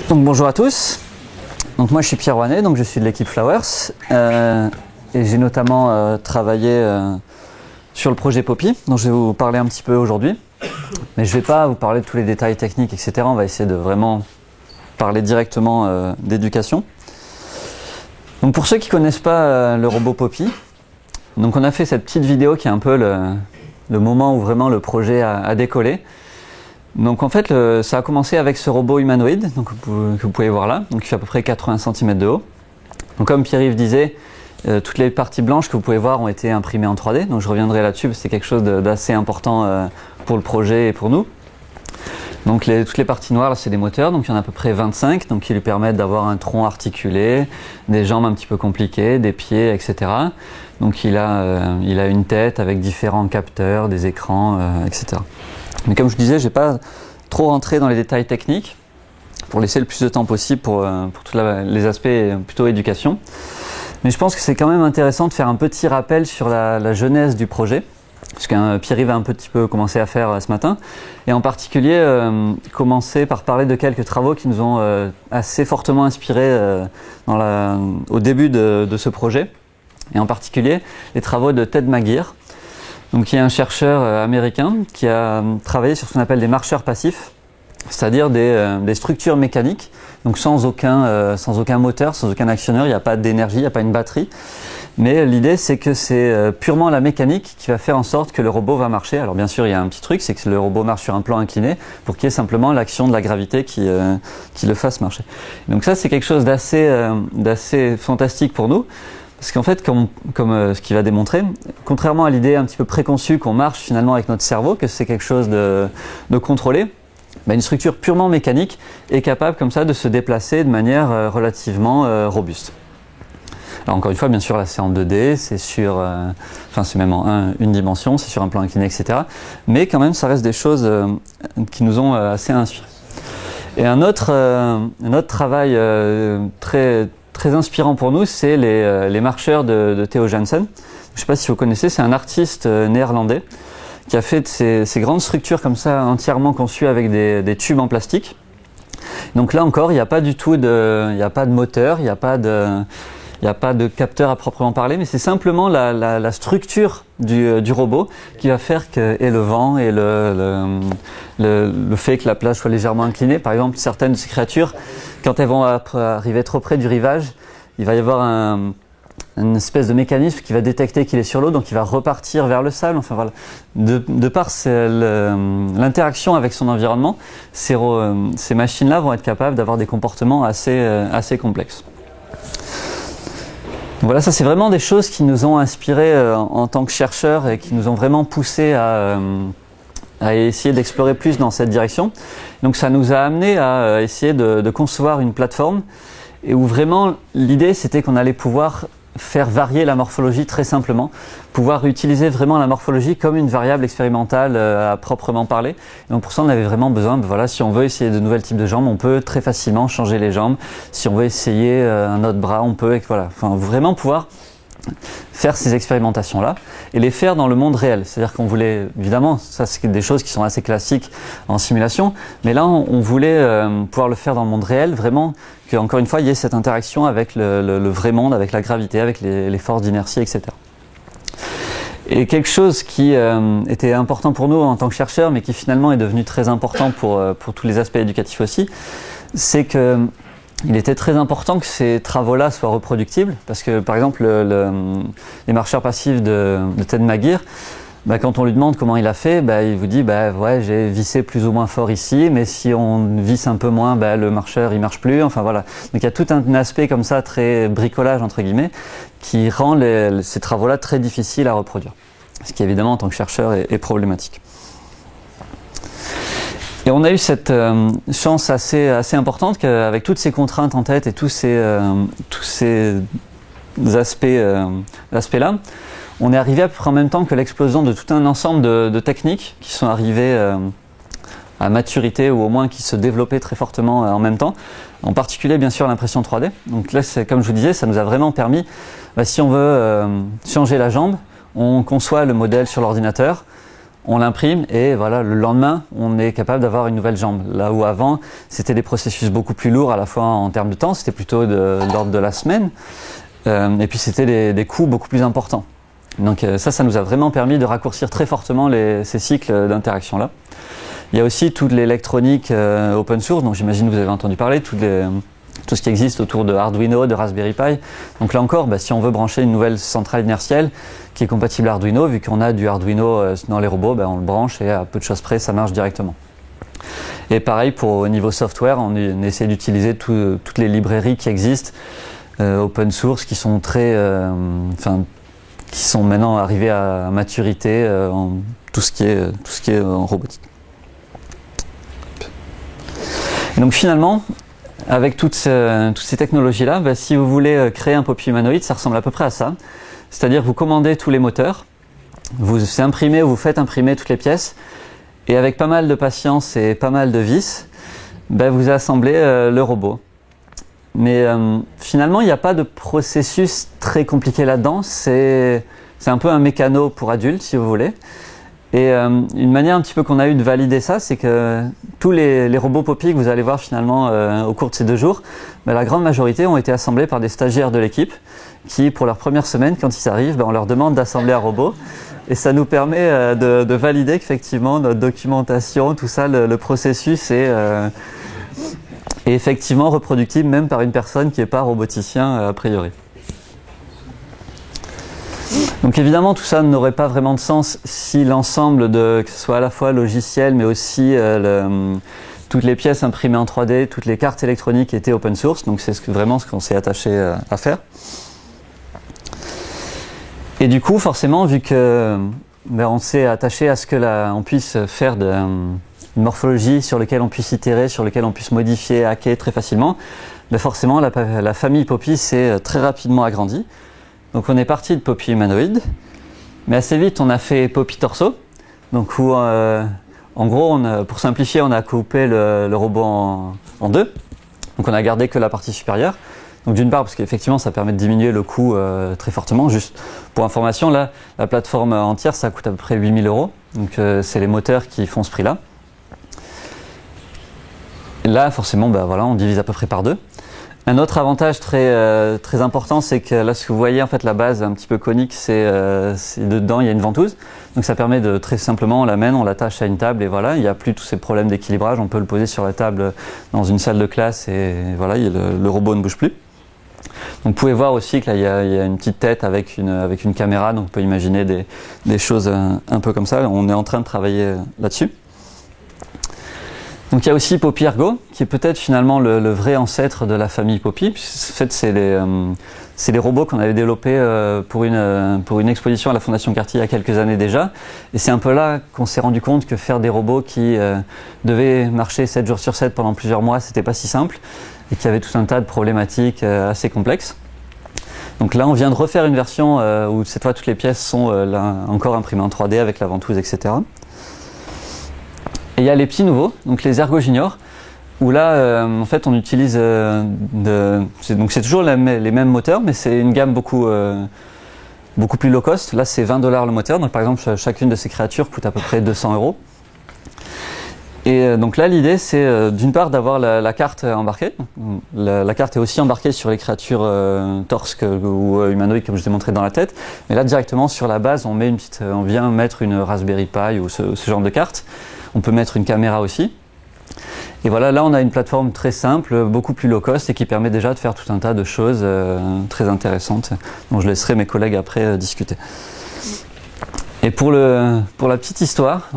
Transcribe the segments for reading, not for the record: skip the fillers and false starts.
Donc bonjour à tous, donc moi je suis Pierre Rouanet, donc je suis de l'équipe Flowers et j'ai notamment travaillé sur le projet Poppy dont je vais vous parler un petit peu aujourd'hui, mais je ne vais pas vous parler de tous les détails techniques etc, on va essayer de vraiment parler directement d'éducation. Donc pour ceux qui ne connaissent pas le robot Poppy, donc on a fait cette petite vidéo qui est un peu le moment où vraiment le projet a décollé. Donc en fait, ça a commencé avec ce robot humanoïde donc, que vous pouvez voir là, donc il fait à peu près 80 cm de haut. Donc comme Pierre-Yves disait, toutes les parties blanches que vous pouvez voir ont été imprimées en 3D, donc je reviendrai là-dessus parce que c'est quelque chose d'assez important pour le projet et pour nous. Donc toutes les parties noires, c'est des moteurs, donc il y en a à peu près 25, donc qui lui permettent d'avoir un tronc articulé, des jambes un petit peu compliquées, des pieds, etc. Donc il a une tête avec différents capteurs, des écrans, etc. Mais comme je disais, je ne vais pas trop rentrer dans les détails techniques pour laisser le plus de temps possible pour tous les aspects plutôt éducation. Mais je pense que c'est quand même intéressant de faire un petit rappel sur la genèse du projet, ce que Pierre-Yves a un petit peu commencé à faire ce matin, et en particulier commencer par parler de quelques travaux qui nous ont assez fortement inspirés au début de ce projet, et en particulier les travaux de Ted McGeer, donc, qui est un chercheur américain qui a travaillé sur ce qu'on appelle des marcheurs passifs, c'est-à-dire des structures mécaniques, donc sans aucun moteur, sans aucun actionneur, il n'y a pas d'énergie, il n'y a pas une batterie. Mais l'idée, c'est que c'est purement la mécanique qui va faire en sorte que le robot va marcher. Alors bien sûr, il y a un petit truc, c'est que le robot marche sur un plan incliné pour qu'il y ait simplement l'action de la gravité qui le fasse marcher. Donc ça, c'est quelque chose d'assez fantastique pour nous. Parce qu'en fait, comme ce qu'il va démontrer, contrairement à l'idée un petit peu préconçue qu'on marche finalement avec notre cerveau, que c'est quelque chose de contrôlé, une structure purement mécanique est capable comme ça de se déplacer de manière relativement robuste. Alors encore une fois, bien sûr, là c'est en 2D, c'est sur, c'est même en une dimension, c'est sur un plan incliné, etc. Mais quand même, ça reste des choses qui nous ont assez inspirés. Et un autre travail très inspirant pour nous, c'est les marcheurs de Theo Jansen. Je ne sais pas si vous connaissez, c'est un artiste néerlandais qui a fait ces grandes structures comme ça, entièrement conçues avec des tubes en plastique. Donc là encore, il n'y a pas du tout il n'y a pas de moteur, il n'y a pas de capteur à proprement parler, mais c'est simplement la structure du robot qui va faire que et le vent et le fait que la plage soit légèrement inclinée. Par exemple, certaines de ces créatures, quand elles vont arriver trop près du rivage, il va y avoir une espèce de mécanisme qui va détecter qu'il est sur l'eau, donc il va repartir vers le sable. Enfin voilà, de par l'interaction avec son environnement, ces machines-là vont être capables d'avoir des comportements assez complexes. Voilà, ça c'est vraiment des choses qui nous ont inspirés en tant que chercheurs et qui nous ont vraiment poussé à essayer d'explorer plus dans cette direction. Donc ça nous a amené à essayer de concevoir une plateforme et où vraiment l'idée c'était qu'on allait pouvoir faire varier la morphologie très simplement, pouvoir utiliser vraiment la morphologie comme une variable expérimentale à proprement parler. Et donc pour ça on avait vraiment besoin, si on veut essayer de nouveaux types de jambes, on peut très facilement changer les jambes. Si on veut essayer un autre bras, on peut, vraiment pouvoir faire ces expérimentations-là et les faire dans le monde réel. C'est-à-dire qu'on voulait, évidemment, ça c'est des choses qui sont assez classiques en simulation, mais là on voulait pouvoir le faire dans le monde réel, vraiment qu'encore une fois il y ait cette interaction avec le vrai monde, avec la gravité, avec les forces d'inertie, etc. Et quelque chose qui était important pour nous en tant que chercheurs, mais qui finalement est devenu très important pour tous les aspects éducatifs aussi, c'est que il était très important que ces travaux-là soient reproductibles, parce que par exemple les marcheurs passifs de Ted McGeer, quand on lui demande comment il a fait, il vous dit ouais, j'ai vissé plus ou moins fort ici, mais si on visse un peu moins, le marcheur il marche plus. Enfin voilà. Donc il y a tout un aspect comme ça très bricolage entre guillemets qui rend ces travaux-là très difficiles à reproduire, ce qui évidemment en tant que chercheur est problématique. Et on a eu cette chance assez importante qu'avec toutes ces contraintes en tête et tous ces aspects-là, on est arrivé à peu près en même temps que l'explosion de tout un ensemble de techniques qui sont arrivées à maturité ou au moins qui se développaient très fortement en même temps. En particulier, bien sûr, l'impression 3D. Donc là, comme je vous disais, ça nous a vraiment permis, si on veut changer la jambe, on conçoit le modèle sur l'ordinateur. on l'imprime et voilà, le lendemain, on est capable d'avoir une nouvelle jambe. Là où avant, c'était des processus beaucoup plus lourds à la fois en termes de temps, c'était plutôt de l'ordre de la semaine, et puis c'était des coûts beaucoup plus importants. Donc ça nous a vraiment permis de raccourcir très fortement ces cycles d'interaction-là. Il y a aussi toute l'électronique open source, dont j'imagine que vous avez entendu parler, tout ce qui existe autour de Arduino, de Raspberry Pi. Donc là encore, si on veut brancher une nouvelle centrale inertielle qui est compatible Arduino, vu qu'on a du Arduino dans les robots, on le branche et à peu de choses près, ça marche directement. Et pareil, au niveau software, on essaie d'utiliser toutes les librairies qui existent, open source, qui sont qui sont maintenant arrivées à maturité en tout ce qui est en robotique. Et donc finalement, avec toutes ces technologies-là, si vous voulez créer un Poppy humanoïde, ça ressemble à peu près à ça. C'est-à-dire que vous commandez tous les moteurs, vous faites imprimer toutes les pièces, et avec pas mal de patience et pas mal de vis, vous assemblez le robot. Mais finalement, il n'y a pas de processus très compliqué là-dedans. C'est un peu un mécano pour adultes, si vous voulez. Et une manière un petit peu qu'on a eu de valider ça, c'est que tous les robots Poppy que vous allez voir finalement au cours de ces 2 jours, la grande majorité ont été assemblés par des stagiaires de l'équipe qui, pour leur première semaine, quand ils arrivent, on leur demande d'assembler un robot. Et ça nous permet de valider qu'effectivement notre documentation, tout ça, le processus est effectivement reproductible même par une personne qui n'est pas roboticien a priori. Donc évidemment tout ça n'aurait pas vraiment de sens si l'ensemble que ce soit à la fois logiciel mais aussi toutes les pièces imprimées en 3D, toutes les cartes électroniques étaient open source, donc c'est vraiment ce qu'on s'est attaché à faire. Et du coup forcément vu que on s'est attaché à ce que on puisse faire une morphologie sur laquelle on puisse itérer, sur laquelle on puisse modifier, hacker très facilement, forcément la famille Poppy s'est très rapidement agrandie. Donc on est parti de Poppy humanoïde, mais assez vite on a fait Poppy torso, donc où en gros pour simplifier on a coupé le robot en 2, donc on a gardé que la partie supérieure. Donc d'une part parce qu'effectivement ça permet de diminuer le coût très fortement. Juste pour information, là la plateforme entière ça coûte à peu près 8 000 €, donc c'est les moteurs qui font ce prix-là. Et là forcément on divise à peu près par 2. Un autre avantage très important, c'est que là, ce que vous voyez, en fait, la base un petit peu conique, c'est dedans, il y a une ventouse. Donc ça permet de très simplement, on l'amène, on l'attache à une table et voilà, il n'y a plus tous ces problèmes d'équilibrage. On peut le poser sur la table dans une salle de classe et voilà, le robot ne bouge plus. Donc vous pouvez voir aussi que là, il y a une petite tête avec une caméra, donc on peut imaginer des choses un peu comme ça. On est en train de travailler là-dessus. Donc il y a aussi Poppy Ergo, qui est peut-être finalement le vrai ancêtre de la famille Poppy. En fait, c'est les robots qu'on avait développés pour une exposition à la Fondation Cartier il y a quelques années déjà. Et c'est un peu là qu'on s'est rendu compte que faire des robots qui devaient marcher 7 jours sur 7 pendant plusieurs mois, c'était pas si simple, et qu'il y avait tout un tas de problématiques assez complexes. Donc là, on vient de refaire une version où cette fois toutes les pièces sont encore imprimées en 3D avec la ventouse, etc. Et il y a les petits nouveaux, donc les Ergo Junior, où là, en fait, on utilise donc c'est toujours les mêmes moteurs, mais c'est une gamme beaucoup plus low cost. Là, c'est 20 $ le moteur. Donc, par exemple, chacune de ces créatures coûte à peu près 200 €. Et donc là, l'idée, c'est d'une part d'avoir la carte embarquée. La carte est aussi embarquée sur les créatures torse ou humanoïdes, comme je vous ai montré dans la tête. Mais là, directement sur la base, on vient mettre une Raspberry Pi ou ce genre de carte. On peut mettre une caméra aussi. Et voilà, là on a une plateforme très simple, beaucoup plus low cost et qui permet déjà de faire tout un tas de choses très intéressantes dont je laisserai mes collègues après discuter. Et pour la petite histoire,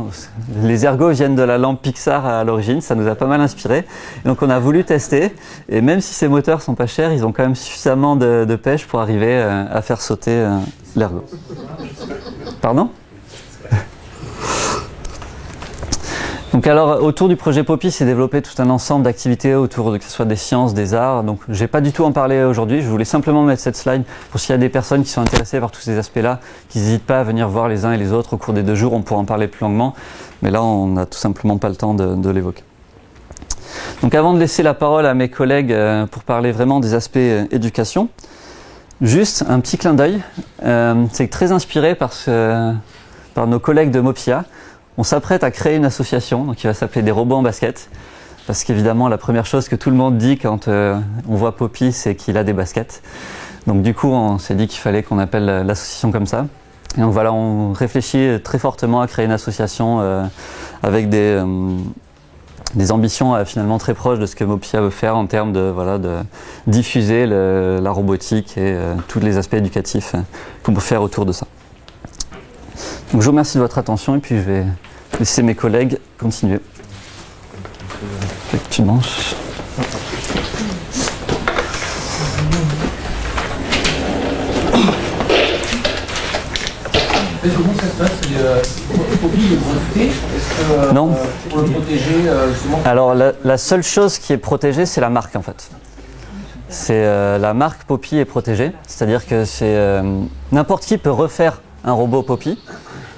les Ergo viennent de la lampe Pixar à l'origine, ça nous a pas mal inspiré. Et donc on a voulu tester, et même si ces moteurs sont pas chers, ils ont quand même suffisamment de pêche pour arriver à faire sauter l'Ergo. Pardon ? Donc alors autour du projet Poppy, c'est développé tout un ensemble d'activités autour que ce soit des sciences, des arts. Donc je n'ai pas du tout en parler aujourd'hui, je voulais simplement mettre cette slide pour s'il y a des personnes qui sont intéressées par tous ces aspects-là, qui n'hésitent pas à venir voir les uns et les autres au cours des 2 jours, on pourra en parler plus longuement, mais là on n'a tout simplement pas le temps de l'évoquer. Donc avant de laisser la parole à mes collègues pour parler vraiment des aspects éducation, juste un petit clin d'œil, c'est très inspiré par nos collègues de Mopia. on s'apprête à créer une association, donc qui va s'appeler des robots en basket. Parce qu'évidemment, la première chose que tout le monde dit quand on voit Poppy, c'est qu'il a des baskets. Donc du coup, on s'est dit qu'il fallait qu'on appelle l'association comme ça. Et donc voilà, on réfléchit très fortement à créer une association avec des ambitions finalement très proches de ce que Mopia veut faire en termes de diffuser la robotique et tous les aspects éducatifs qu'on peut faire autour de ça. Donc je vous remercie de votre attention et puis je vais laisser mes collègues continuer. Tu manges. Et comment ça se passe? Poppy est breveté? Non. Pour le protéger justement? Alors la seule chose qui est protégée, c'est la marque en fait. C'est la marque Poppy est protégée, c'est-à-dire que c'est n'importe qui peut refaire un robot Poppy,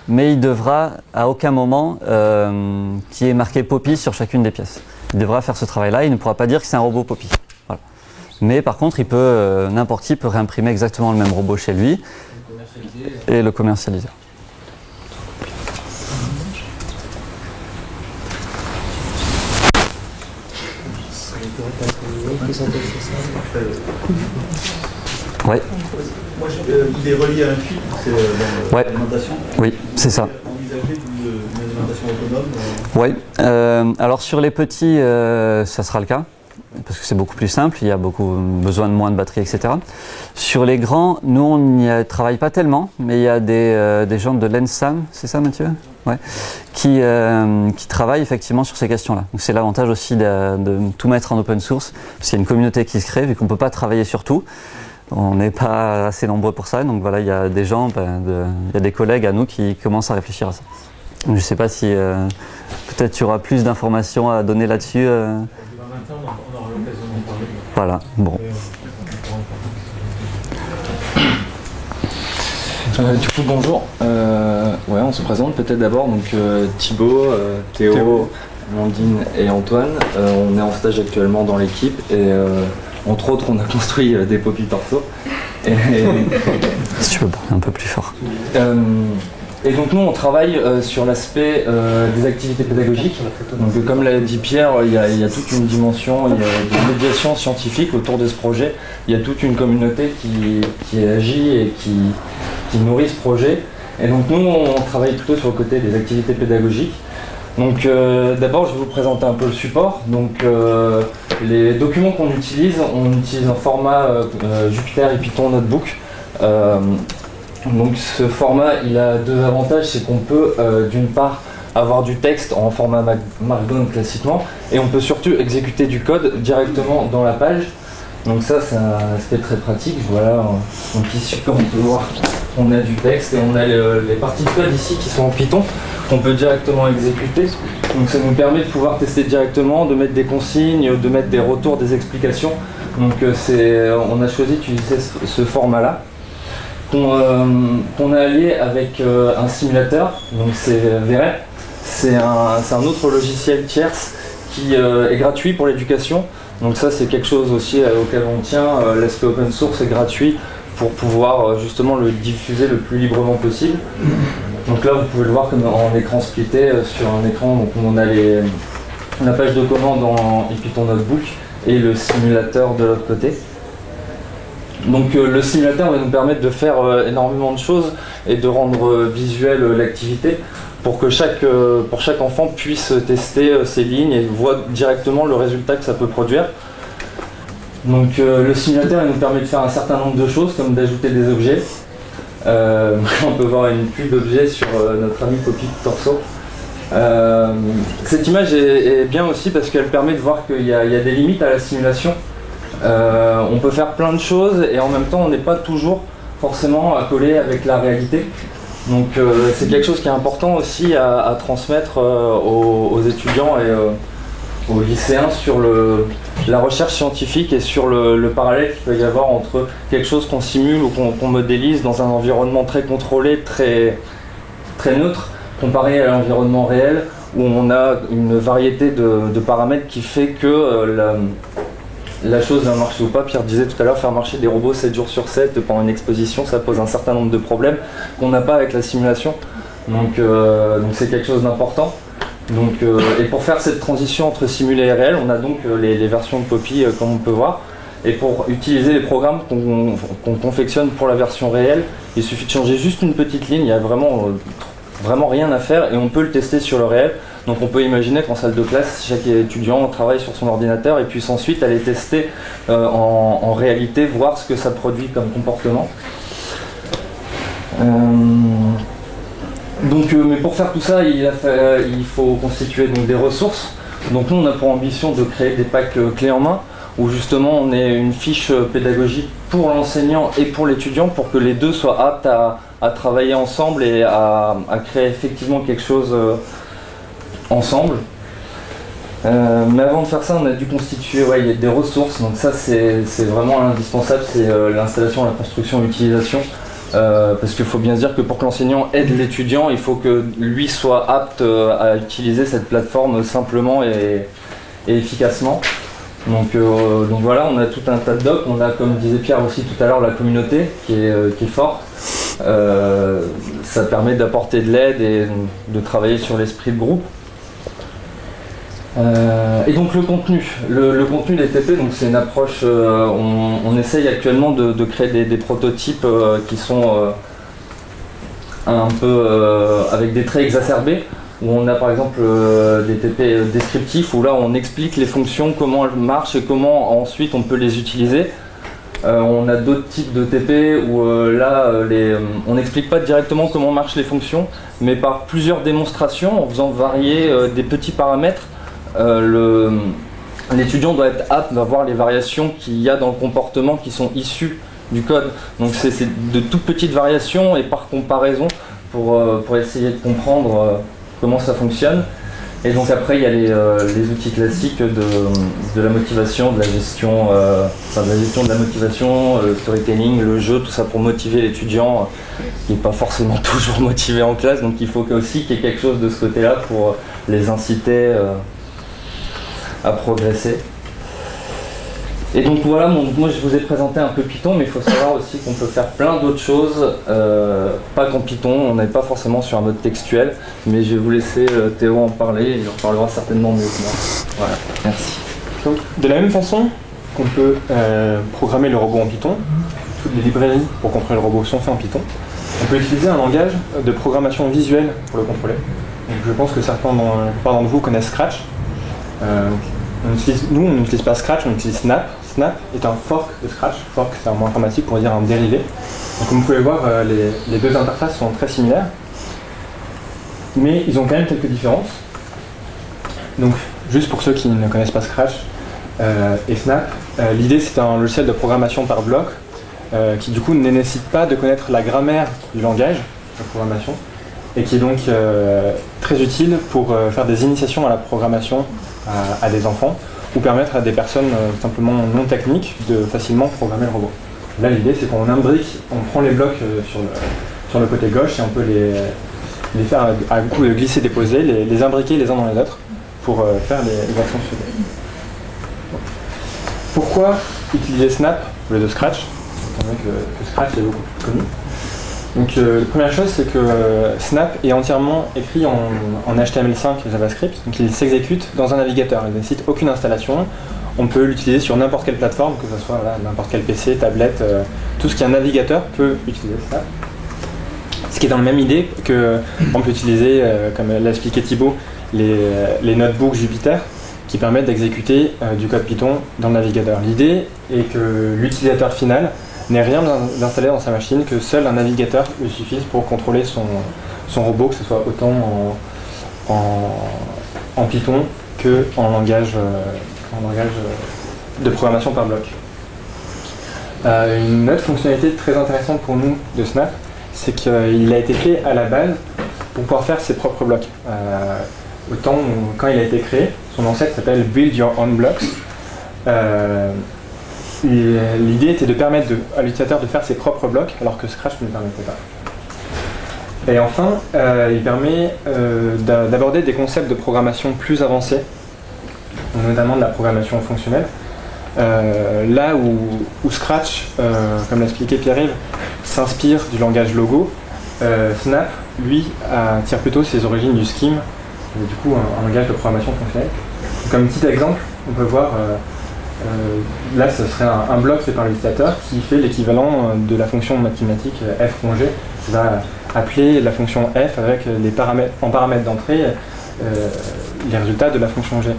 mais il devra à aucun moment qu'il y ait marqué Poppy sur chacune des pièces. Il devra faire ce travail-là, il ne pourra pas dire que c'est un robot Poppy. Voilà. Mais par contre, n'importe qui peut réimprimer exactement le même robot chez lui et le commercialiser. Ouais. Moi, il est relié à un fil, c'est l'alimentation. Oui, c'est ça. Envisager une alimentation autonome. Oui. Alors sur les petits, ça sera le cas. Parce que c'est beaucoup plus simple, il y a besoin de moins de batterie, etc. Sur les grands, nous on n'y travaille pas tellement, mais il y a des gens de l'ENSAM, c'est ça Mathieu? Ouais. Qui travaillent effectivement sur ces questions-là. Donc c'est l'avantage aussi de tout mettre en open source, parce qu'il y a une communauté qui se crée, vu qu'on ne peut pas travailler sur tout. On n'est pas assez nombreux pour ça, donc voilà, il y a des gens, il y a des collègues à nous qui commencent à réfléchir à ça. Donc, je ne sais pas si peut-être tu auras plus d'informations à donner là-dessus. On aura l'occasion d'en parler. Voilà, bon. Du coup, bonjour. Ouais, on se présente peut-être d'abord. Donc Thibaut, Théo, Amandine et Antoine. On est en stage actuellement dans l'équipe et entre autres, on a construit des Poppy Torso. Si tu peux parler un peu plus fort. Et donc nous on travaille sur l'aspect des activités pédagogiques. Donc comme l'a dit Pierre, il y a toute une dimension, il y a de médiation scientifique autour de ce projet. Il y a toute une communauté qui agit et qui nourrit ce projet. Et donc nous on travaille plutôt sur le côté des activités pédagogiques. Donc d'abord je vais vous présenter un peu le support. Donc les documents qu'on utilise, on utilise un format Jupyter et Python Notebook. Donc ce format il a deux avantages, c'est qu'on peut d'une part avoir du texte en format Markdown classiquement et on peut surtout exécuter du code directement dans la page. Donc ça c'est un aspect très pratique. Voilà, donc ici comme on peut voir on a du texte et on a les parties de code ici qui sont en Python qu'on peut directement exécuter. Donc ça nous permet de pouvoir tester directement, de mettre des consignes, de mettre des retours, des explications. Donc on a choisi d'utiliser ce format là. Qu'on a allié avec un simulateur, donc c'est Veret. C'est un autre logiciel tierce qui est gratuit pour l'éducation. Donc ça c'est quelque chose aussi auquel on tient. L'aspect open source est gratuit pour pouvoir justement le diffuser le plus librement possible. Donc là vous pouvez le voir comme en écran splitté sur un écran. Donc on a la page de commande en Python Notebook et le simulateur de l'autre côté. Donc le simulateur va nous permettre de faire énormément de choses et de rendre visuelle l'activité pour que chaque enfant puisse tester ses lignes et voit directement le résultat que ça peut produire. Donc le simulateur il nous permet de faire un certain nombre de choses comme d'ajouter des objets. On peut voir une pub d'objets sur notre ami Poppy Torso. Cette image est bien aussi parce qu'elle permet de voir qu'il y a des limites à la simulation. On peut faire plein de choses et en même temps on n'est pas toujours forcément collé avec la réalité. Donc c'est quelque chose qui est important aussi à transmettre aux étudiants et aux lycéens sur la recherche scientifique et sur le parallèle qu'il peut y avoir entre quelque chose qu'on simule ou qu'on modélise dans un environnement très contrôlé, très neutre, comparé à l'environnement réel où on a une variété de paramètres qui fait que la chose va marcher ou pas. Pierre disait tout à l'heure, faire marcher des robots 7 jours sur 7 pendant une exposition, ça pose un certain nombre de problèmes qu'on n'a pas avec la simulation. Donc c'est quelque chose d'important. Et pour faire cette transition entre simulé et réel, on a donc les versions de Poppy comme on peut voir. Et pour utiliser les programmes qu'on confectionne pour la version réelle, il suffit de changer juste une petite ligne, il n'y a vraiment rien à faire et on peut le tester sur le réel. Donc on peut imaginer qu'en salle de classe, chaque étudiant travaille sur son ordinateur et puisse ensuite aller tester en réalité, voir ce que ça produit comme comportement. Mais pour faire tout ça, il faut constituer donc des ressources. Donc nous, on a pour ambition de créer des packs clés en main, où justement on ait une fiche pédagogique pour l'enseignant et pour l'étudiant, pour que les deux soient aptes à travailler ensemble et à créer effectivement quelque chose ensemble. Mais avant de faire ça, on a dû constituer des ressources. Donc ça, c'est vraiment indispensable, c'est l'installation, la construction, l'utilisation. Parce qu'il faut bien se dire que pour que l'enseignant aide l'étudiant, il faut que lui soit apte à utiliser cette plateforme simplement et efficacement. Donc voilà, on a tout un tas de docs. On a, comme disait Pierre aussi tout à l'heure, la communauté qui est forte. Ça permet d'apporter de l'aide et de travailler sur l'esprit de groupe. Et donc le contenu des TP, donc c'est une approche, on essaye actuellement de créer des prototypes qui sont un peu avec des traits exacerbés, où on a par exemple des TP descriptifs, où là on explique les fonctions, comment elles marchent et comment ensuite on peut les utiliser. On a d'autres types de TP où on n'explique pas directement comment marchent les fonctions, mais par plusieurs démonstrations, en faisant varier des petits paramètres. L'étudiant doit être apte à voir les variations qu'il y a dans le comportement qui sont issues du code. Donc c'est de toutes petites variations et par comparaison pour essayer de comprendre comment ça fonctionne. Et donc après il y a les outils classiques de la motivation, de la gestion de la motivation, le storytelling, le jeu, tout ça pour motiver l'étudiant qui n'est pas forcément toujours motivé en classe. Donc il faut aussi qu'il y ait quelque chose de ce côté-là pour les inciter à progresser. Et donc voilà, moi je vous ai présenté un peu Python, mais il faut savoir aussi qu'on peut faire plein d'autres choses, pas qu'en Python, on n'est pas forcément sur un mode textuel, mais je vais vous laisser Théo en parler, il en parlera certainement mieux que moi. Voilà, merci. Donc, de la même façon qu'on peut programmer le robot en Python, toutes les librairies pour contrôler le robot sont faites en Python, on peut utiliser un langage de programmation visuelle pour le contrôler. Donc, je pense que certains d'entre vous connaissent Scratch. Nous, on n'utilise pas Scratch, on utilise Snap. Snap est un fork de Scratch. Fork, c'est un mot informatique pour dire un dérivé. Donc, comme vous pouvez voir, les deux interfaces sont très similaires, mais ils ont quand même quelques différences. Donc, juste pour ceux qui ne connaissent pas Scratch et Snap, l'idée c'est un logiciel de programmation par bloc qui du coup ne nécessite pas de connaître la grammaire du langage de programmation et qui est donc très utile pour faire des initiations à la programmation à des enfants ou permettre à des personnes simplement non techniques de facilement programmer le robot. Là l'idée c'est qu'on imbrique, on prend les blocs sur le côté gauche et on peut les faire à coup de glisser-déposer, les imbriquer les uns dans les autres pour faire les actions suivantes. Pourquoi utiliser Snap au lieu de Scratch, étant donné que Scratch est beaucoup plus connu. Donc la première chose c'est que Snap est entièrement écrit en HTML5 et JavaScript, donc il s'exécute dans un navigateur, il ne nécessite aucune installation, on peut l'utiliser sur n'importe quelle plateforme, que ce soit n'importe quel PC, tablette, tout ce qui est un navigateur peut utiliser Snap. Ce qui est dans la même idée qu'on peut utiliser, comme l'a expliqué Thibaut, les notebooks Jupyter qui permettent d'exécuter du code Python dans le navigateur. L'idée est que l'utilisateur final n'ait rien d'installé dans sa machine, que seul un navigateur lui suffise pour contrôler son robot, que ce soit autant en Python qu'en langage de programmation par bloc. Une autre fonctionnalité très intéressante pour nous de Snap, c'est qu'il a été fait à la base pour pouvoir faire ses propres blocs. Autant quand il a été créé, son ancêtre s'appelle Build Your Own Blocks. L'idée était de permettre à l'utilisateur de faire ses propres blocs, alors que Scratch ne le permettait pas. Et enfin, il permet d'aborder des concepts de programmation plus avancés, notamment de la programmation fonctionnelle. Là où Scratch, comme l'a expliqué Pierre-Yves, s'inspire du langage Logo, Snap, lui, tire plutôt ses origines du Scheme, du coup un langage de programmation fonctionnelle. Comme petit exemple, on peut voir, là ce serait un bloc fait par l'utilisateur qui fait l'équivalent de la fonction mathématique f rongé, qui va appeler la fonction f avec en paramètres d'entrée les résultats de la fonction g.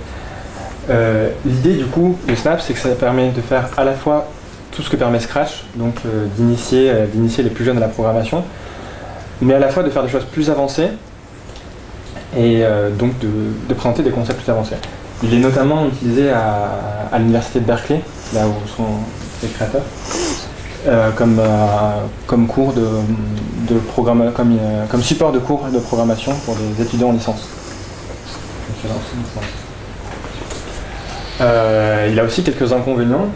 L'idée du coup de Snap, c'est que ça permet de faire à la fois tout ce que permet Scratch, donc d'initier les plus jeunes à la programmation, mais à la fois de faire des choses plus avancées et donc de présenter des concepts plus avancés. Il est notamment utilisé à l'université de Berkeley, là où sont les créateurs, comme cours de programme, comme support de cours de programmation pour des étudiants en licence. Il a aussi quelques inconvénients.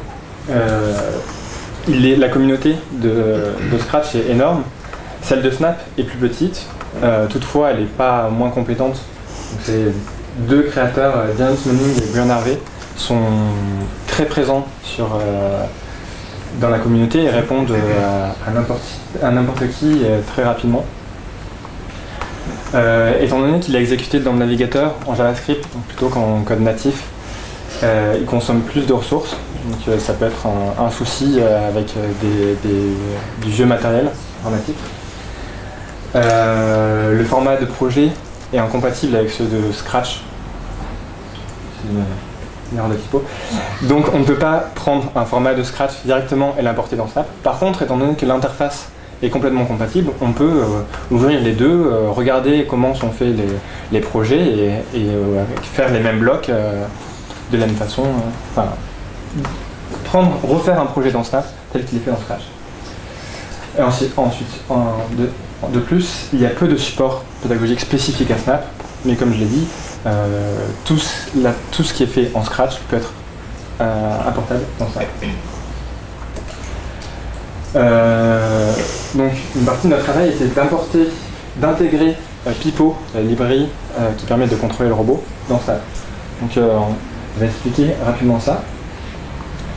La communauté de Scratch est énorme. Celle de Snap est plus petite. Toutefois, elle n'est pas moins compétente. C'est deux créateurs, James Manning et Björn Harvey, sont très présents dans la communauté et répondent à n'importe qui très rapidement. Étant donné qu'il est exécuté dans le navigateur en JavaScript plutôt qu'en code natif, il consomme plus de ressources, donc ça peut être un souci avec du vieux matériel informatique. Le format de projet est incompatible avec ceux de Scratch. C'est une erreur de typo. Donc on ne peut pas prendre un format de Scratch directement et l'importer dans Snap. Par contre, étant donné que l'interface est complètement compatible, on peut ouvrir les deux, regarder comment sont faits les projets et faire les mêmes blocs de la même façon. Refaire un projet dans Snap tel qu'il est fait dans Scratch. Et ensuite, de plus, il y a peu de support pédagogique spécifique à Snap, mais comme je l'ai dit, tout ce qui est fait en Scratch peut être importable dans Snap. Donc une partie de notre travail était d'intégrer Pipo, la librairie qui permet de contrôler le robot, dans Snap. Donc on va expliquer rapidement ça.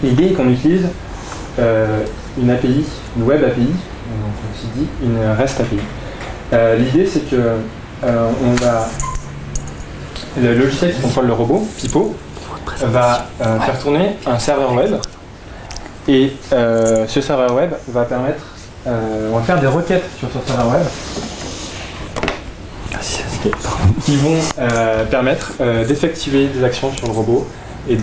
L'idée est qu'on utilise une API, une Web API, donc aussi dit une REST API. L'idée c'est que le logiciel qui contrôle le robot, Pipo, va faire tourner un serveur web. Et ce serveur web va permettre, on va faire des requêtes sur ce serveur web qui vont permettre d'effectuer des actions sur le robot et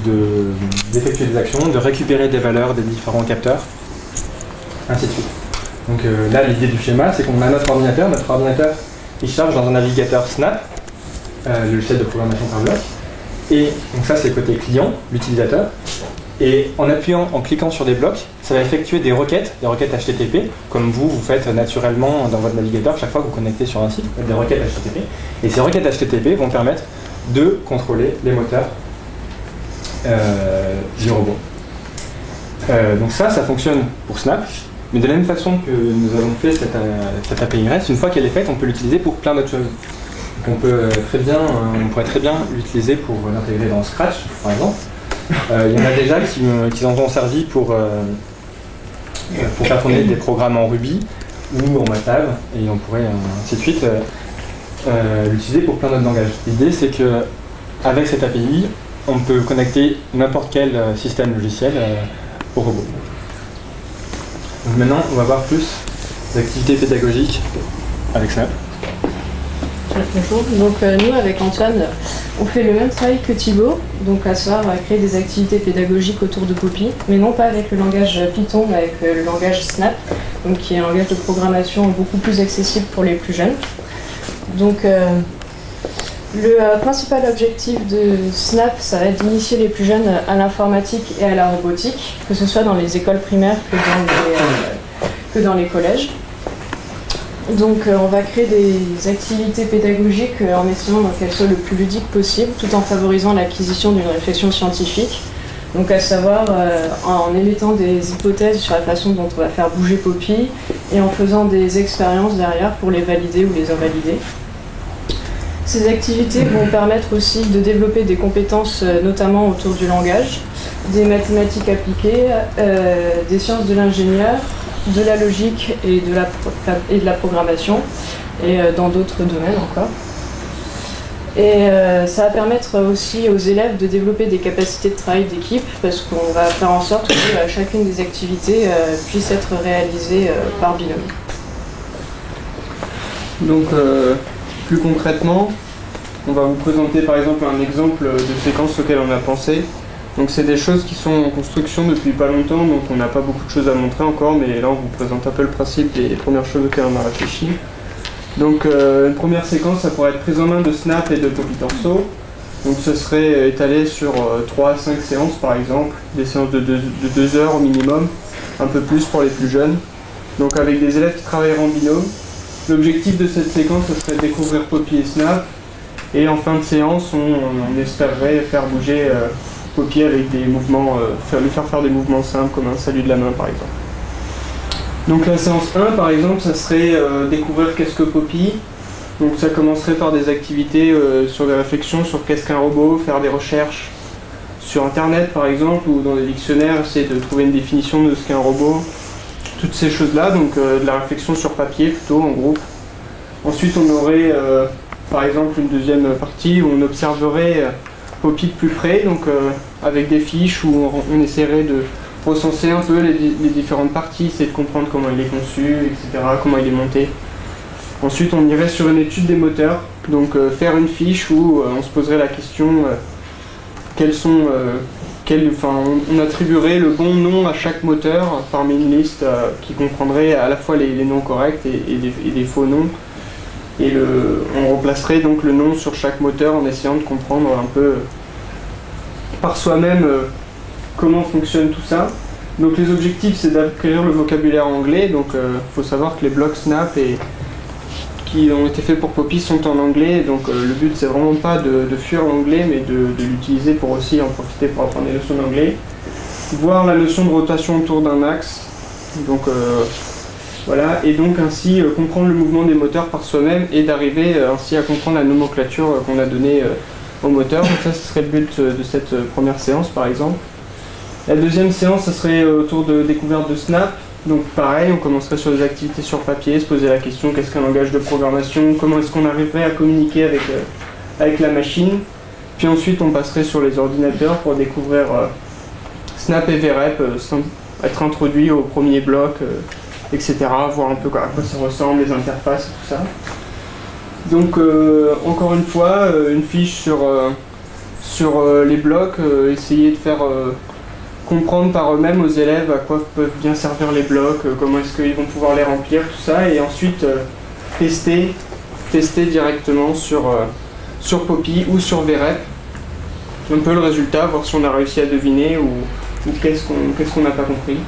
d'effectuer des actions, de récupérer des valeurs des différents capteurs, ainsi de suite. Donc là, l'idée du schéma, c'est qu'on a notre ordinateur il charge dans un navigateur Snap, le logiciel de programmation par bloc, et donc ça c'est côté client, l'utilisateur. Et en cliquant sur des blocs, ça va effectuer des requêtes HTTP, comme vous faites naturellement dans votre navigateur chaque fois que vous connectez sur un site, des requêtes HTTP. Et ces requêtes HTTP vont permettre de contrôler les moteurs du robot. Donc ça fonctionne pour Snap, mais de la même façon que nous avons fait cette API REST, une fois qu'elle est faite, on peut l'utiliser pour plein d'autres choses. Donc on pourrait très bien l'utiliser pour l'intégrer dans Scratch, par exemple. Il y en a déjà qui en ont servi pour faire tourner des programmes en Ruby ou en MATLAB, et on pourrait ainsi de suite l'utiliser pour plein d'autres langages. L'idée c'est que avec cette API, on peut connecter n'importe quel système logiciel au robot. Donc maintenant, on va voir plus d'activités pédagogiques avec Snap. Bonjour. Donc nous, avec Antoine, on fait le même travail que Thibaut, donc à savoir créer des activités pédagogiques autour de Poppy, mais non pas avec le langage Python, mais avec le langage Snap, donc qui est un langage de programmation beaucoup plus accessible pour les plus jeunes. Donc le principal objectif de Snap, ça va être d'initier les plus jeunes à l'informatique et à la robotique, que ce soit dans les écoles primaires que dans les collèges. Donc on va créer des activités pédagogiques en essayant qu'elles soient le plus ludiques possible, tout en favorisant l'acquisition d'une réflexion scientifique. Donc à savoir en émettant des hypothèses sur la façon dont on va faire bouger Poppy et en faisant des expériences derrière pour les valider ou les invalider. Ces activités vont permettre aussi de développer des compétences notamment autour du langage, des mathématiques appliquées, des sciences de l'ingénieur, de la logique et de la programmation, et dans d'autres domaines encore. Et ça va permettre aussi aux élèves de développer des capacités de travail d'équipe parce qu'on va faire en sorte que chacune des activités puisse être réalisée par binôme. Donc plus concrètement, on va vous présenter par exemple un exemple de séquence auquel on a pensé. Donc c'est des choses qui sont en construction depuis pas longtemps, donc on n'a pas beaucoup de choses à montrer encore, mais là on vous présente un peu le principe des premières choses auxquelles on a réfléchi. Donc une première séquence, ça pourrait être prise en main de Snap et de Poppy Torso. Donc ce serait étalé sur 3 à 5 séances par exemple, des séances de 2 heures au minimum, un peu plus pour les plus jeunes. Donc avec des élèves qui travaillent en binôme. L'objectif de cette séquence, ce serait de découvrir Poppy et Snap. Et en fin de séance, on espérerait faire bouger Poppy avec des mouvements, lui faire des mouvements simples comme un salut de la main par exemple. Donc la séance 1 par exemple, ça serait découvrir qu'est-ce que Poppy. Donc ça commencerait par des activités sur des réflexions sur qu'est-ce qu'un robot, faire des recherches sur internet par exemple, ou dans des dictionnaires, essayer de trouver une définition de ce qu'est un robot. Toutes ces choses-là, donc de la réflexion sur papier plutôt en groupe. Ensuite on aurait par exemple une deuxième partie où on observerait Poppy de plus près, donc avec des fiches où on essaierait de recenser un peu les différentes parties, essayer de comprendre comment il est conçu, etc., comment il est monté. Ensuite, on irait sur une étude des moteurs, donc faire une fiche où on se poserait la question on attribuerait le bon nom à chaque moteur parmi une liste qui comprendrait à la fois les noms corrects et des faux noms. Et on replacerait donc le nom sur chaque moteur en essayant de comprendre un peu par soi-même comment fonctionne tout ça. Donc les objectifs, c'est d'acquérir le vocabulaire anglais. Donc faut savoir que les blocs Snap qui ont été faits pour Poppy sont en anglais. Donc le but, c'est vraiment pas de fuir l'anglais, mais de l'utiliser pour aussi en profiter pour apprendre les notions d'anglais. Voir la notion de rotation autour d'un axe. Donc voilà, et donc ainsi comprendre le mouvement des moteurs par soi-même et d'arriver ainsi à comprendre la nomenclature qu'on a donnée au moteur. Donc ça, ce serait le but de cette première séance par exemple. La deuxième séance, ça serait autour de découverte de Snap. Donc pareil, on commencerait sur des activités sur papier, se poser la question qu'est-ce qu'un langage de programmation, comment est-ce qu'on arriverait à communiquer avec la machine. Puis ensuite on passerait sur les ordinateurs pour découvrir Snap et VREP, être introduit au premier bloc, etc. Voir un peu à quoi ça ressemble, les interfaces, tout ça. Donc encore une fois, une fiche sur les blocs, essayer de faire comprendre par eux-mêmes aux élèves à quoi peuvent bien servir les blocs, comment est-ce qu'ils vont pouvoir les remplir, tout ça, et ensuite tester directement sur Poppy ou sur VREP un peu le résultat, voir si on a réussi à deviner ou qu'est-ce qu'on n'a pas compris.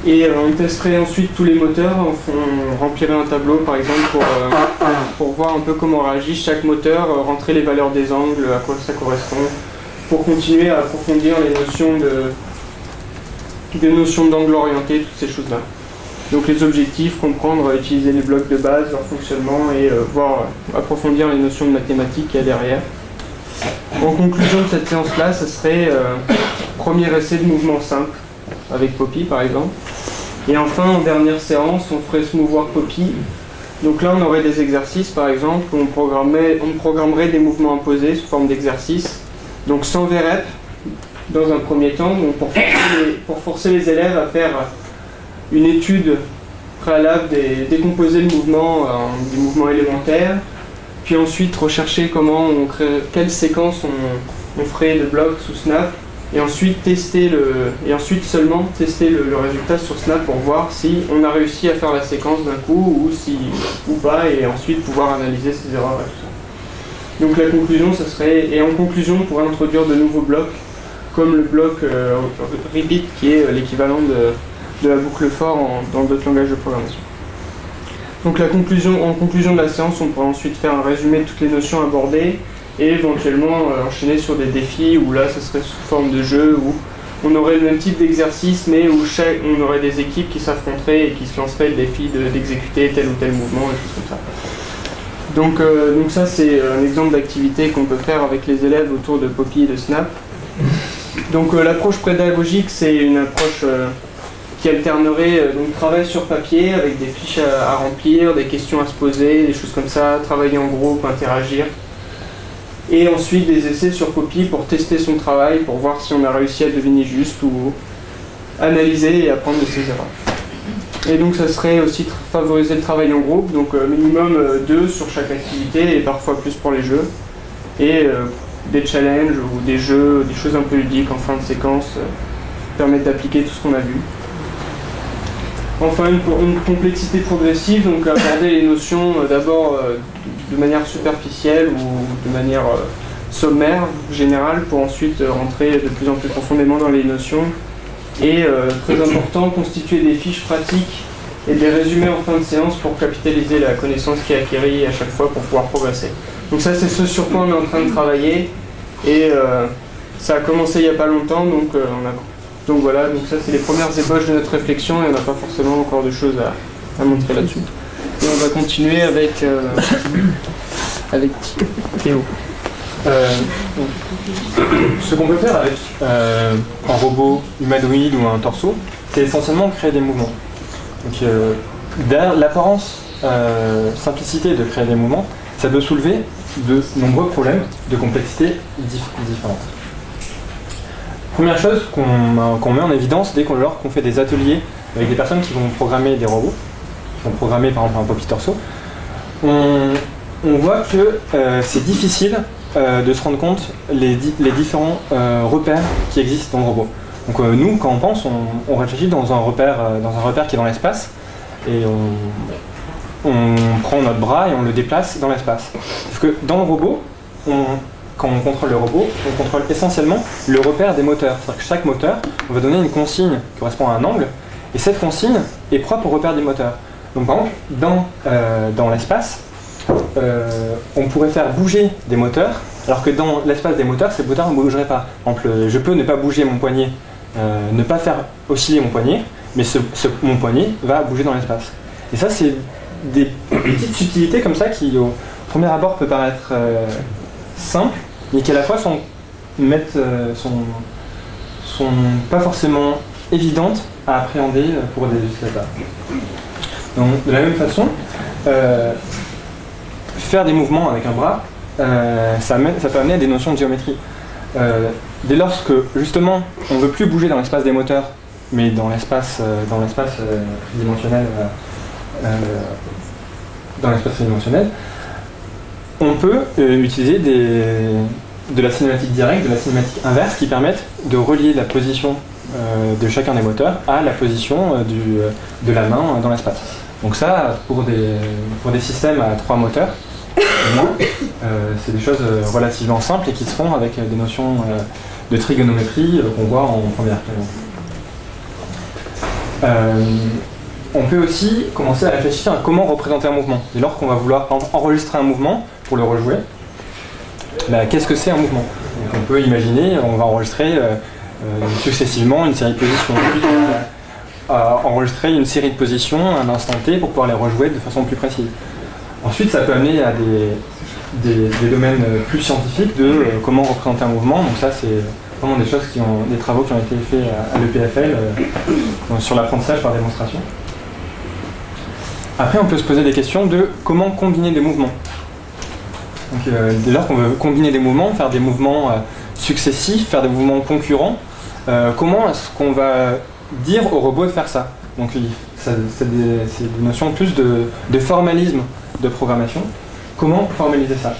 Et on testerait ensuite tous les moteurs, on remplirait un tableau par exemple pour voir un peu comment réagit chaque moteur, rentrer les valeurs des angles, à quoi ça correspond, pour continuer à approfondir des notions d'angle orienté, toutes ces choses-là. Donc les objectifs, comprendre, utiliser les blocs de base, leur fonctionnement et approfondir les notions de mathématiques qu'il y a derrière. En conclusion de cette séance-là, ce serait premier essai de mouvement simple avec Poppy par exemple. Et enfin, en dernière séance, on ferait se mouvoir Poppy. Donc là, on aurait des exercices par exemple, où on programmerait des mouvements imposés sous forme d'exercices. Donc sans VREP, dans un premier temps, donc pour forcer les élèves à faire une étude préalable, décomposer le mouvement en des mouvements élémentaires, puis ensuite rechercher quelle séquence on ferait de blocs sous Snap, et ensuite seulement tester le résultat sur Snap pour voir si on a réussi à faire la séquence d'un coup ou pas, et ensuite pouvoir analyser ses erreurs et tout ça. Donc la conclusion, ce serait, et en conclusion, on pourrait introduire de nouveaux blocs, comme le bloc repeat, qui est l'équivalent de la boucle for dans d'autres langages de programmation. Donc en conclusion de la séance, on pourrait ensuite faire un résumé de toutes les notions abordées, et éventuellement enchaîner sur des défis, où là, ce serait sous forme de jeu, où on aurait le même type d'exercice, mais où on aurait des équipes qui s'affronteraient et qui se lanceraient le défi d'exécuter tel ou tel mouvement, et choses comme ça. Donc ça, c'est un exemple d'activité qu'on peut faire avec les élèves autour de Poppy et de Snap. Donc l'approche pédagogique, c'est une approche qui qui alternerait donc travail sur papier avec des fiches à remplir, des questions à se poser, des choses comme ça, travailler en groupe, interagir. Et ensuite des essais sur copie pour tester son travail, pour voir si on a réussi à deviner juste ou analyser et apprendre de ses erreurs. Et donc ça serait aussi favoriser le travail en groupe, donc minimum 2 sur chaque activité et parfois plus pour les jeux. Et des challenges ou des jeux, des choses un peu ludiques en fin de séquence permettent d'appliquer tout ce qu'on a vu. Enfin, une complexité progressive, donc aborder les notions d'abord de manière superficielle ou de manière sommaire, générale, pour ensuite rentrer de plus en plus profondément dans les notions. Et très important, constituer des fiches pratiques et des résumés en fin de séance pour capitaliser la connaissance qui est acquérie à chaque fois pour pouvoir progresser. Donc ça, c'est ce sur quoi on est en train de travailler. Et ça a commencé il n'y a pas longtemps, donc donc voilà, donc ça c'est les premières ébauches de notre réflexion et on n'a pas forcément encore de choses à montrer là-dessus. Et on va continuer avec Théo. Ce qu'on peut faire avec un robot humanoïde ou un torso, c'est essentiellement créer des mouvements. Donc, derrière l'apparence simplicité de créer des mouvements, ça peut soulever de nombreux problèmes de complexité différentes. Première chose qu'on met en évidence dès qu'on fait des ateliers avec des personnes qui vont programmer des robots, qui vont programmer par exemple un Poppy torso, on voit que c'est difficile de se rendre compte les différents repères qui existent dans le robot. Donc nous, quand on pense, on réfléchit dans un repère qui est dans l'espace et on prend notre bras et on le déplace dans l'espace. Parce que dans le robot, quand on contrôle le robot, on contrôle essentiellement le repère des moteurs. C'est-à-dire que chaque moteur, on va donner une consigne qui correspond à un angle, et cette consigne est propre au repère des moteurs. Donc par exemple, dans l'espace, on pourrait faire bouger des moteurs, alors que dans l'espace des moteurs, ces moteurs ne bougeraient pas. Par exemple, je peux ne pas bouger mon poignet, ne pas faire osciller mon poignet, mais mon poignet va bouger dans l'espace. Et ça, c'est des petites subtilités comme ça qui, au premier abord, peut paraître simples, mais qui à la fois sont pas forcément évidentes à appréhender pour des utilisateurs. Donc, de la même façon, faire des mouvements avec un bras, ça peut amener à des notions de géométrie. Dès lors que justement on ne veut plus bouger dans l'espace des moteurs, mais dans l'espace tridimensionnel, on peut utiliser de la cinématique directe, de la cinématique inverse qui permettent de relier la position de chacun des moteurs à la position de la main dans l'espace. Donc ça, pour des systèmes à 3 moteurs, c'est des choses relativement simples et qui se font avec des notions de trigonométrie qu'on voit en première classe. On peut aussi commencer à réfléchir à comment représenter un mouvement. Dès lors qu'on va vouloir enregistrer un mouvement pour le rejouer, qu'est-ce que c'est un mouvement? Donc on peut imaginer, on va enregistrer successivement une série de positions. Enregistrer une série de positions à un instant T pour pouvoir les rejouer de façon plus précise. Ensuite, ça peut amener à des domaines plus scientifiques de comment représenter un mouvement. Donc ça, c'est vraiment des choses des travaux qui ont été faits à l'EPFL sur l'apprentissage par démonstration. Après, on peut se poser des questions de comment combiner des mouvements. Donc, dès lors qu'on veut combiner des mouvements, faire des mouvements successifs, faire des mouvements concurrents, comment est-ce qu'on va dire au robot de faire ça? Donc c'est des notions plus de formalisme de programmation. Comment formaliser ça?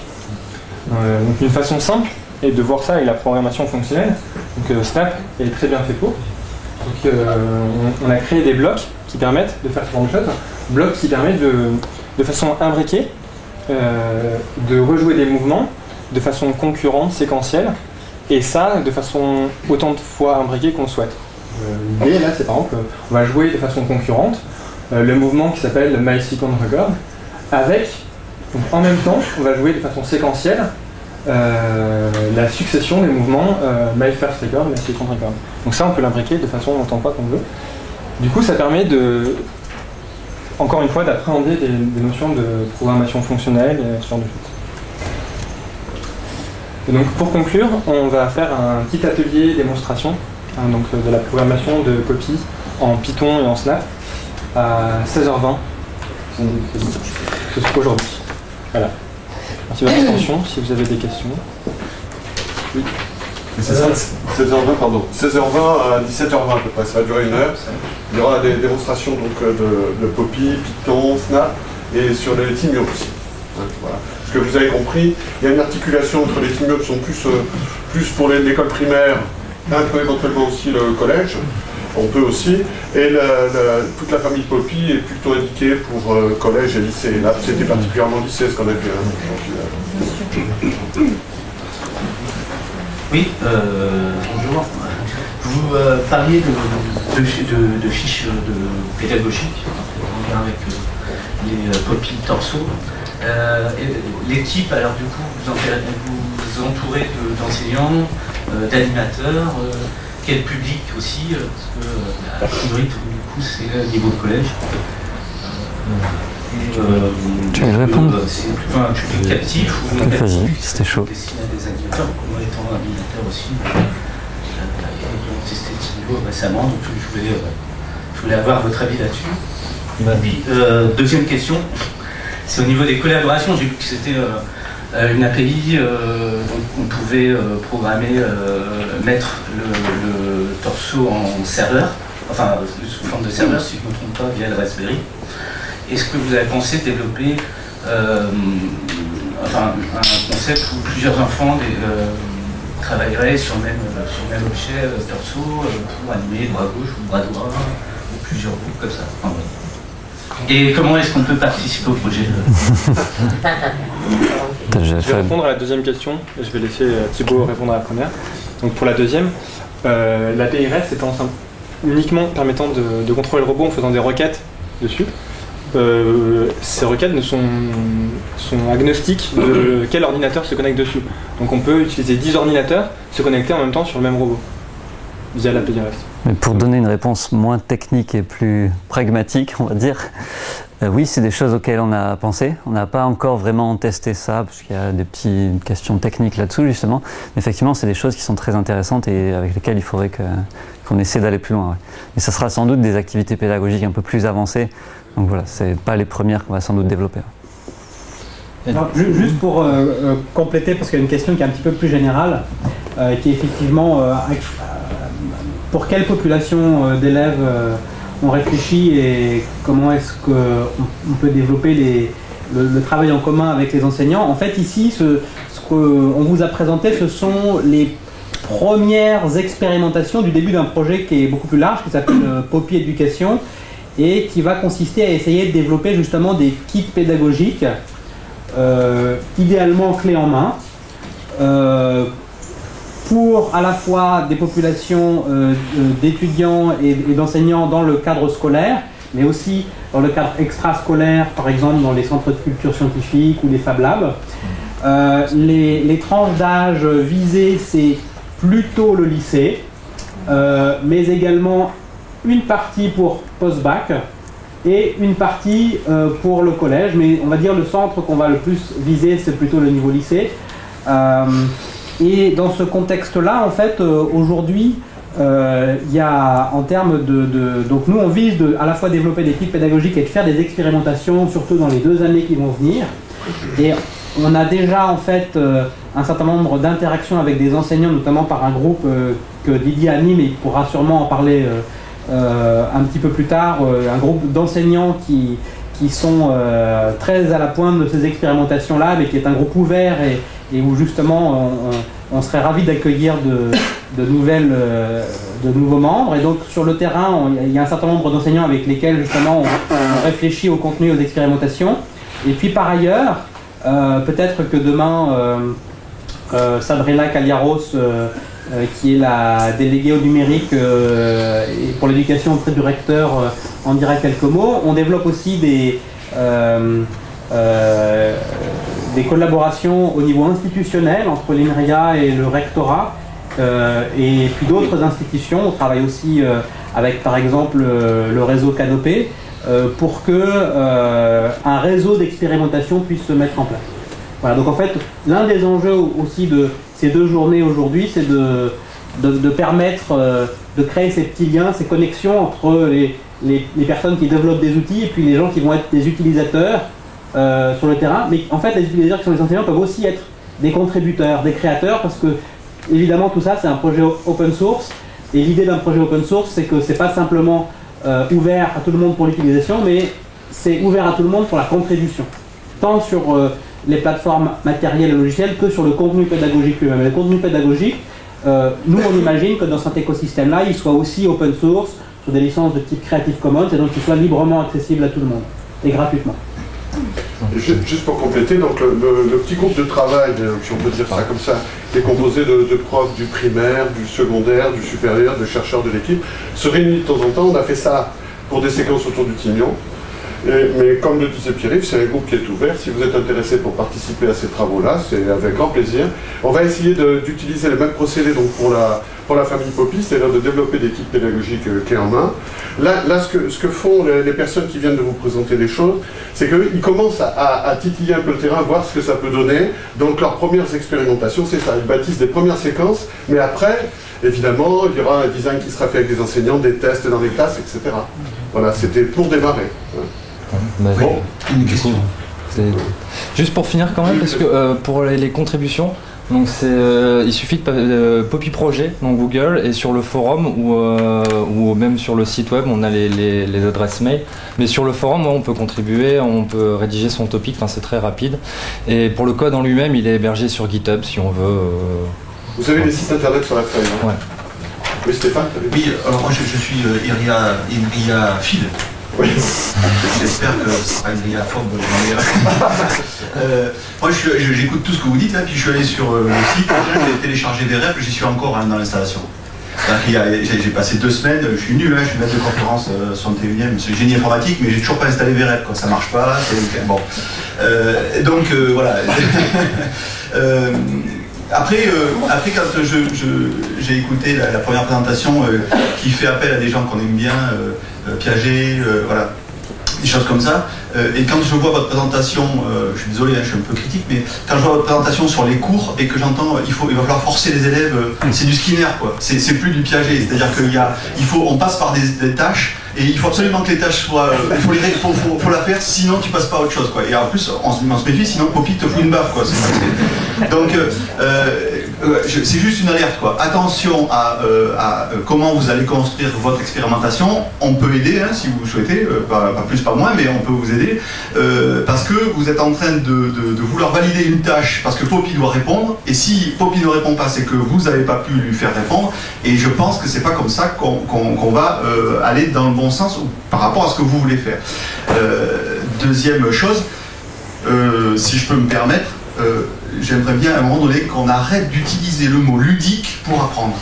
Donc une façon simple est de voir ça avec la programmation fonctionnelle. Donc Snap est très bien fait pour. Donc on a créé des blocs qui permettent de faire ce genre de choses. Blocs qui permettent de façon imbriquée de rejouer des mouvements de façon concurrente, séquentielle, et ça de façon autant de fois imbriquée qu'on le souhaite. L'idée là, c'est par exemple, on va jouer de façon concurrente le mouvement qui s'appelle My Second Record, avec, donc en même temps, on va jouer de façon séquentielle la succession des mouvements My First Record, My Second Record. Donc ça, on peut l'imbriquer de façon autant de fois qu'on veut. Du coup, ça permet encore une fois, d'appréhender des notions de programmation fonctionnelle et ce genre de choses. Et donc pour conclure, on va faire un petit atelier démonstration donc de la programmation de Poppy en Python et en Snap à 16h20. C'est aujourd'hui. Voilà. Merci de votre attention. Si vous avez des questions. Oui. C'est ça, 16h20, pardon. 16h20 à 17h20 à peu près, ça va durer 1 heure. Il y aura des démonstrations donc, de Poppy, Python, Snap et sur les TeamUp aussi. Voilà. Parce que vous avez compris, il y a une articulation entre les TeamUp qui sont plus pour l'école primaire, un peu éventuellement aussi le collège, on peut aussi, et toute la famille Poppy est plutôt indiquée pour collège et lycée. Là, c'était particulièrement lycée ce qu'on a vu. Oui, bonjour. Vous parliez de fiches de pédagogiques en lien avec les Poppy Torso. L'équipe, alors du coup, vous entourez d'enseignants, d'animateurs, quel public aussi, parce que a priori, du coup, c'est le niveau de collège. Tu veux répondre? C'est plutôt un public captif ou vas-y, c'était chaud. Destiné à des animateurs, moi étant animateur aussi, j'ai testé ce niveau récemment, donc je voulais avoir votre avis là-dessus. Et puis, deuxième question, c'est au niveau des collaborations, j'ai vu que c'était une API, donc on pouvait programmer, mettre le torso en serveur, enfin sous forme de serveur si je ne me trompe pas, via le Raspberry. Est-ce que vous avez pensé développer un concept où plusieurs enfants travailleraient sur le même objet torso pour animer bras gauche ou bras droit, ou plusieurs groupes comme ça? Enfin, ouais. Et comment est-ce qu'on peut participer au projet? Je vais répondre à la deuxième question et je vais laisser Thibaut répondre à la première. Donc pour la deuxième, l'API REST est uniquement permettant de contrôler le robot en faisant des requêtes dessus. Ces requêtes sont agnostiques de quel ordinateur se connecte dessus. Donc on peut utiliser 10 ordinateurs se connecter en même temps sur le même robot via l'API REST. Mais pour donner une réponse moins technique et plus pragmatique, on va dire, oui, c'est des choses auxquelles on a pensé. On n'a pas encore vraiment testé ça, parce qu'il y a des petites questions techniques là-dessous, justement. Mais effectivement, c'est des choses qui sont très intéressantes et avec lesquelles il faudrait qu'on essaie d'aller plus loin. Ouais. Mais ça sera sans doute des activités pédagogiques un peu plus avancées. Donc voilà, c'est pas les premières qu'on va sans doute développer. Alors, juste pour compléter, parce qu'il y a une question qui est un petit peu plus générale, qui est effectivement pour quelle population d'élèves on réfléchit et comment est-ce qu'on peut développer le travail en commun avec les enseignants. En fait, ici, ce qu'on vous a présenté, ce sont les premières expérimentations du début d'un projet qui est beaucoup plus large, qui s'appelle Poppy Éducation, et qui va consister à essayer de développer justement des kits pédagogiques, idéalement clés en main, pour à la fois des populations d'étudiants et d'enseignants dans le cadre scolaire, mais aussi dans le cadre extrascolaire, par exemple dans les centres de culture scientifique ou les Fab Labs. Les tranches d'âge visées, c'est plutôt le lycée, mais également une partie pour post-bac et une partie pour le collège, mais on va dire le centre qu'on va le plus viser, c'est plutôt le niveau lycée. Et dans ce contexte-là, en fait, aujourd'hui, il y a en termes donc nous, on vise à la fois développer des kits pédagogiques et de faire des expérimentations, surtout dans les 2 années qui vont venir. Et on a déjà, en fait, un certain nombre d'interactions avec des enseignants, notamment par un groupe que Didier anime, et il pourra sûrement en parler un petit peu plus tard, un groupe d'enseignants qui sont très à la pointe de ces expérimentations-là, mais qui est un groupe ouvert et où justement on serait ravis d'accueillir de nouveaux membres. Et donc sur le terrain, il y a un certain nombre d'enseignants avec lesquels justement on réfléchit au contenu et aux expérimentations. Et puis par ailleurs, peut-être que demain, Sabrina Kaliaros, qui est la déléguée au numérique et pour l'éducation auprès du recteur, en dira quelques mots. On développe aussi des collaborations au niveau institutionnel entre l'INRIA et le rectorat et puis d'autres institutions. On travaille aussi avec par exemple le réseau Canopé pour que un réseau d'expérimentation puisse se mettre en place. Voilà, donc en fait, l'un des enjeux aussi de ces 2 journées aujourd'hui, c'est de de permettre de créer ces petits liens, ces connexions entre les personnes qui développent des outils et puis les gens qui vont être des utilisateurs sur le terrain. Mais en fait, les utilisateurs qui sont les enseignants peuvent aussi être des contributeurs, des créateurs, parce que évidemment tout ça c'est un projet open source, et l'idée d'un projet open source c'est que c'est pas simplement ouvert à tout le monde pour l'utilisation, mais c'est ouvert à tout le monde pour la contribution, tant sur les plateformes matérielles et logicielles que sur le contenu pédagogique lui-même. Le contenu pédagogique, nous on imagine que dans cet écosystème-là, il soit aussi open source, sous des licences de type Creative Commons, et donc qu'il soit librement accessible à tout le monde, et gratuitement. Et juste pour compléter, donc le petit groupe de travail, si on peut dire ça comme ça, qui est composé de profs du primaire, du secondaire, du supérieur, de chercheurs de l'équipe, se réunit de temps en temps. On a fait ça pour des séquences autour du Timian. Mais comme le disait Pierre-Yves, c'est un groupe qui est ouvert. Si vous êtes intéressé pour participer à ces travaux-là, c'est avec grand plaisir. On va essayer d'utiliser les mêmes procédés donc pour la famille Poppy, c'est-à-dire de développer l'équipe pédagogique clé en main. Là ce que font les personnes qui viennent de vous présenter les choses, c'est qu'ils commencent à titiller un peu le terrain, voir ce que ça peut donner. Donc leurs premières expérimentations, c'est ça. Ils bâtissent des premières séquences, mais après, évidemment, il y aura un design qui sera fait avec des enseignants, des tests dans les classes, etc. Voilà, c'était pour démarrer. Bon, une question. Juste pour finir quand même, parce que pour les contributions, donc il suffit de Poppy Project, donc Google, et sur le forum ou même sur le site web, on a les adresses mail. Mais sur le forum, on peut contribuer, on peut rédiger son topic, enfin, c'est très rapide. Et pour le code en lui-même, il est hébergé sur GitHub si on veut. Vous avez des sites internet sur la feuille, hein? Ouais. Oui, Stéphane. Oui, alors moi je suis Iria Phil. Oui. J'espère que ce sera une forme moi j'écoute tout ce que vous dites là, puis je suis allé sur le site, j'ai téléchargé des règles, j'y suis encore dans l'installation. J'ai passé 2 semaines, je suis nul, je suis maître de conférence 61e, c'est génie informatique, mais j'ai toujours pas installé VREP, quoi. Ça marche pas, bon. Donc voilà. Après, quand j'ai écouté la première présentation qui fait appel à des gens qu'on aime bien, Piaget, voilà, des choses comme ça, et quand je vois votre présentation, je suis désolé, je suis un peu critique, mais quand je vois votre présentation sur les cours et que j'entends il va falloir forcer les élèves, c'est du Skinner, quoi. C'est plus du Piaget, c'est-à-dire on passe par des tâches. Et il faut absolument que les tâches soient... Il faut la faire, sinon tu passes pas à autre chose, quoi. Et en plus, on se méfie, sinon Poppy te fout une baffe, quoi. Donc, c'est juste une alerte, quoi. Attention à comment vous allez construire votre expérimentation. On peut aider, hein, si vous souhaitez, pas plus, pas moins, mais on peut vous aider. Parce que vous êtes en train de vouloir valider une tâche, parce que Poppy doit répondre. Et si Poppy ne répond pas, c'est que vous n'avez pas pu lui faire répondre. Et je pense que c'est pas comme ça qu'on va aller dans le bon sens par rapport à ce que vous voulez faire. Deuxième chose, si je peux me permettre, j'aimerais bien à un moment donné qu'on arrête d'utiliser le mot ludique pour apprendre.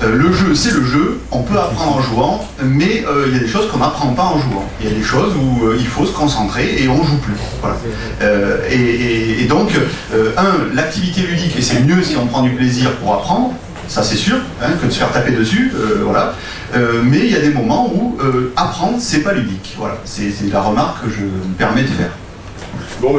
Le jeu, c'est le jeu, on peut apprendre en jouant, mais il y a des choses qu'on n'apprend pas en jouant. Il y a des choses où il faut se concentrer et on joue plus. Voilà. Et donc, l'activité ludique, et c'est mieux si on prend du plaisir pour apprendre, ça c'est sûr, hein, que de se faire taper dessus, voilà. Mais il y a des moments où apprendre, c'est pas ludique. Voilà, c'est la remarque que je me permets de faire. Bon,